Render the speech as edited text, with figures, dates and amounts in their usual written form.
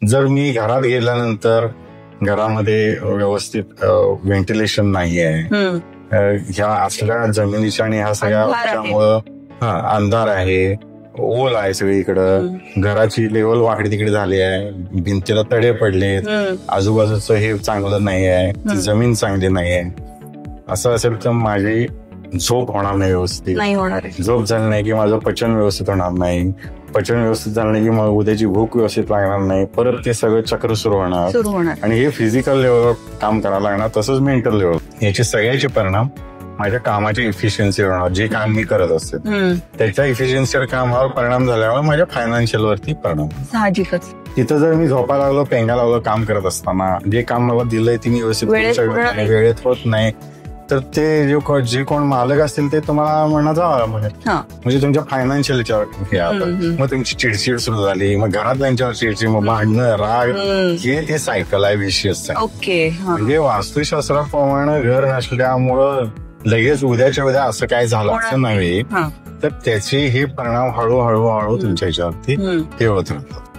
जर मी घरात गेल्यानंतर घरामध्ये व्यवस्थित व्हेंटिलेशन नाहीये, ह्या असल्या जमिनीच्या आणि ह्या सगळ्या त्यामुळं अंधार आहे, ओल आहे सगळीकडं, घराची लेवल वाकडी तिकडे झाली आहे, भिंतीला तडे पडलेत, आजूबाजूचं हे चांगलं नाही आहे, जमीन चांगली नाही आहे, असं असेल तर माझी झोप होणार नाही व्यवस्थित. झोप झाली नाही की माझं पचन व्यवस्थित होणार नाही, पचन व्यवस्थित झालं नाही की मग उद्याची भूक व्यवस्थित लागणार नाही, परत ते सगळं चक्र सुरू होणार. आणि हे फिजिकल लेवलवर काम करायला लागणार, तसंच मेंटल लेवल. याचे सगळ्याचे परिणाम माझ्या कामाच्या इफिशियन्सीवर होणार. जे काम मी करत असते त्याच्या इफिशियन्सीवर कामावर परिणाम झाल्यामुळे माझ्या फायनान्शियल वरती परिणाम. साहजिकच तिथं जर मी झोपा लागलो, पेंगा लागलो काम करत असताना, जे काम मला दिलंय ते मी व्यवस्थित वेळेत होत नाही, तर ते जे कोण मालक असतील ते तुम्हाला म्हणणं जावं म्हणजे तुमच्या फायनान्शियल मग तुमची चिडचिड सुरू झाली, मग घरातल्यांच्यावर चिडचिड, मग भांडणं, राग, हे सायकल आहे विशियस. म्हणजे वास्तुशास्त्राप्रमाणे घर नसल्यामुळं लगेच उद्याच्या उद्या असं काय झालं असं नव्हे, तर त्याचे हे परिणाम हळूहळू तुमच्या ह्याच्यावरती हे होत राहतात.